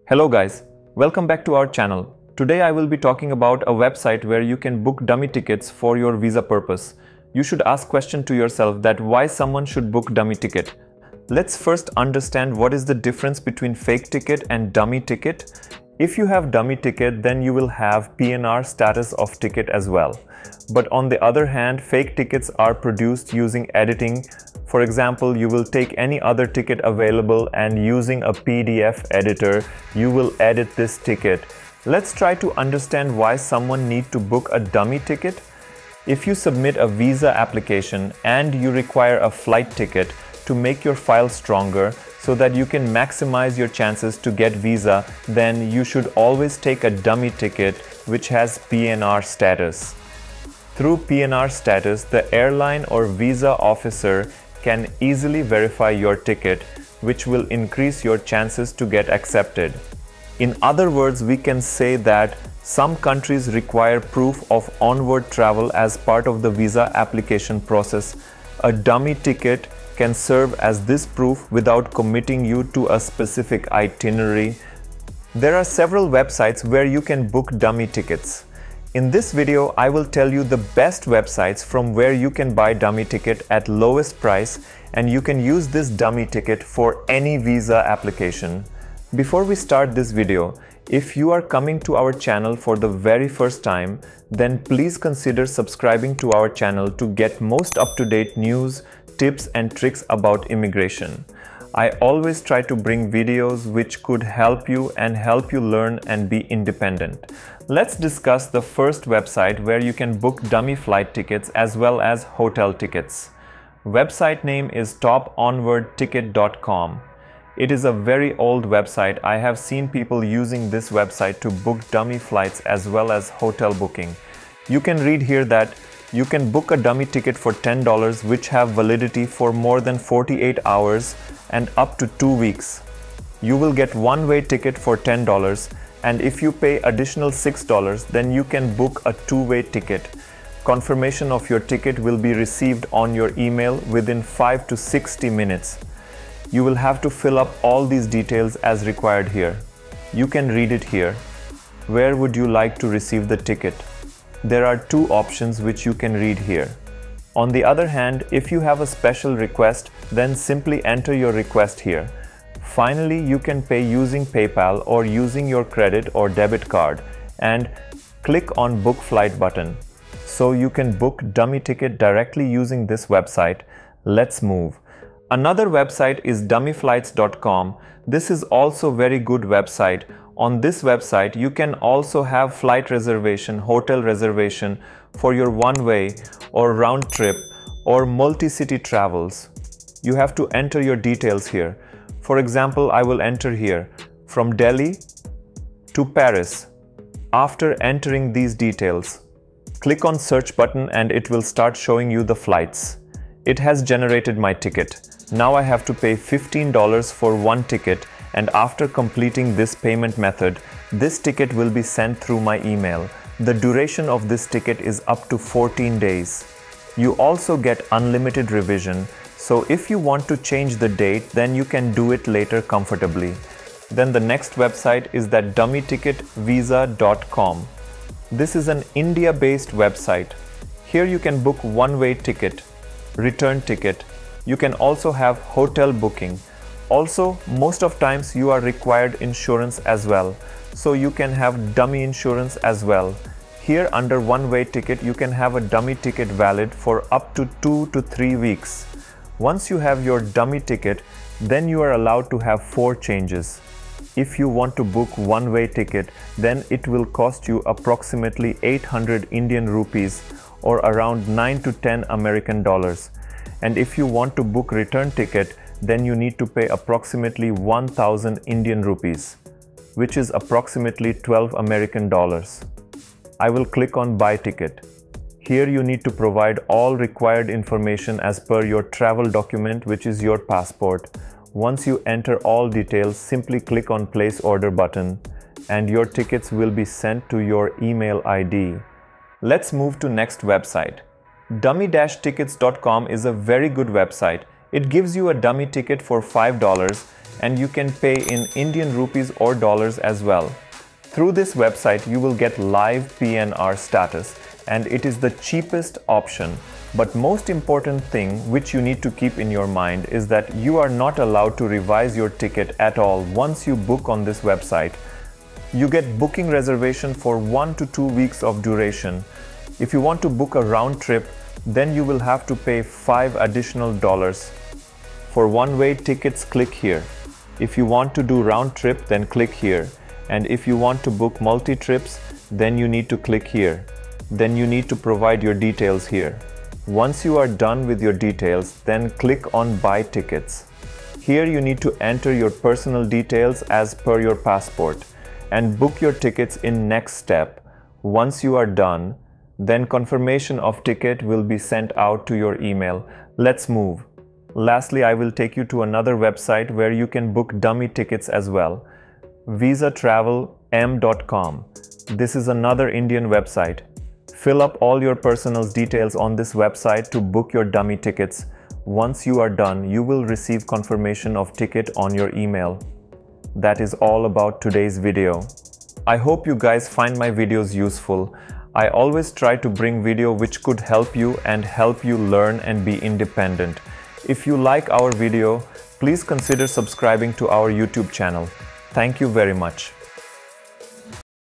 Hello guys, welcome back to our channel. Today I will be talking about a website where you can book dummy tickets for your visa purpose. You should ask question to yourself that why someone should book dummy ticket. Let's first understand what is the difference between fake ticket and dummy ticket. If you have dummy ticket, then you will have PNR status of ticket as well. But on the other hand, fake tickets are produced using editing. For example, you will take any other ticket available and using a PDF editor, you will edit this ticket. Let's try to understand why someone need to book a dummy ticket. If you submit a visa application and you require a flight ticket to make your file stronger so that you can maximize your chances to get visa, then you should always take a dummy ticket which has PNR status. Through PNR status, the airline or visa officer can easily verify your ticket, which will increase your chances to get accepted. In other words, we can say that some countries require proof of onward travel as part of the visa application process. A dummy ticket can serve as this proof without committing you to a specific itinerary. There are several websites where you can book dummy tickets. In this video, I will tell you the best websites from where you can buy dummy ticket at lowest price, and you can use this dummy ticket for any visa application. Before we start this video, if you are coming to our channel for the very first time, then please consider subscribing to our channel to get most up-to-date news, tips and tricks about immigration. I always try to bring videos which could help you learn and be independent. Let's discuss the first website where you can book dummy flight tickets as well as hotel tickets. Website name is toponwardticket.com. It is a very old website. I have seen people using this website to book dummy flights as well as hotel booking. You can read here that you can book a dummy ticket for $10 which have validity for more than 48 hours and up to 2 weeks. You will get one-way ticket for $10, and if you pay additional $6, then you can book a two-way ticket. Confirmation of your ticket will be received on your email within 5 to 60 minutes. You will have to fill up all these details as required here. You can read it here. Where would you like to receive the ticket? There are two options which you can read here. On the other hand, if you have a special request, then simply enter your request here. Finally, you can pay using PayPal or using your credit or debit card and click on Book Flight button. So you can book dummy ticket directly using this website. Let's move. Another website is dummyflights.com. This is also very good website. On this website, you can also have flight reservation, hotel reservation for your one-way or round trip or multi-city travels. You have to enter your details here. For example, I will enter here from Delhi to Paris. After entering these details, click on search button and it will start showing you the flights. It has generated my ticket. Now I have to pay $15 for one ticket, and after completing this payment method, this ticket will be sent through my email. The duration of this ticket is up to 14 days. You also get unlimited revision, so if you want to change the date, then you can do it later comfortably. Then the next website is that dummyticketvisa.com. This is an India-based website. Here you can book one-way ticket, return ticket. You can also have hotel booking. Also, most of times you are required insurance as well, so you can have dummy insurance as well. Here under one-way ticket, you can have a dummy ticket valid for up to 2 to 3 weeks. Once you have your dummy ticket, then you are allowed to have 4 changes. If you want to book one-way ticket, then it will cost you approximately 800 Indian rupees or around 9 to 10 American dollars. And if you want to book return ticket, then you need to pay approximately 1000 Indian rupees, which is approximately 12 American dollars. I will click on buy ticket. Here you need to provide all required information as per your travel document, which is your passport. Once you enter all details, simply click on place order button and your tickets will be sent to your email ID. Let's move to next website. Dummy-tickets.com is a very good website. It gives you a dummy ticket for $5 and you can pay in Indian rupees or dollars as well. Through this website, you will get live PNR status, and it is the cheapest option. But most important thing which you need to keep in your mind is that you are not allowed to revise your ticket at all once you book on this website. You get booking reservation for 1 to 2 weeks of duration. If you want to book a round trip, then you will have to pay $5 additional. For one-way tickets, click here. If you want to do round trip, then click here. And if you want to book multi-trips, then you need to click here. Then you need to provide your details here. Once you are done with your details, then click on Buy Tickets. Here you need to enter your personal details as per your passport and book your tickets in next step. Once you are done, then confirmation of ticket will be sent out to your email. Let's move. Lastly, I will take you to another website where you can book dummy tickets as well. visatravelm.com. This is another Indian website. Fill up all your personal details on this website to book your dummy tickets. Once you are done, you will receive confirmation of ticket on your email. That is all about today's video. I hope you guys find my videos useful. I always try to bring video which could help you and help you learn and be independent. If you like our video, please consider subscribing to our YouTube channel. Thank you very much.